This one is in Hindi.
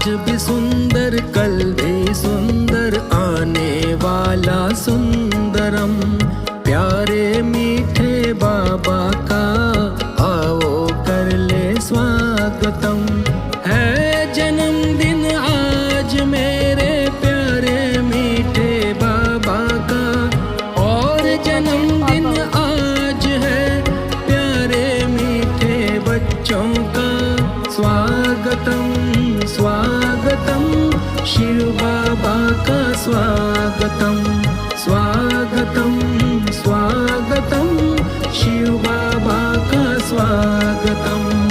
आज भी सुंदर कल भी सुंदर आने वाला सुंदरम। प्यारे मीठे बाबा का आओ कर ले स्वागतम। है जन्मदिन आज मेरे प्यारे मीठे बाबा का, और जन्मदिन आज है प्यारे मीठे बच्चों का। स्वागतम स्वागतम शिव बाबा का स्वागतम। स्वागतम स्वागतम शिव बाबा का स्वागतम।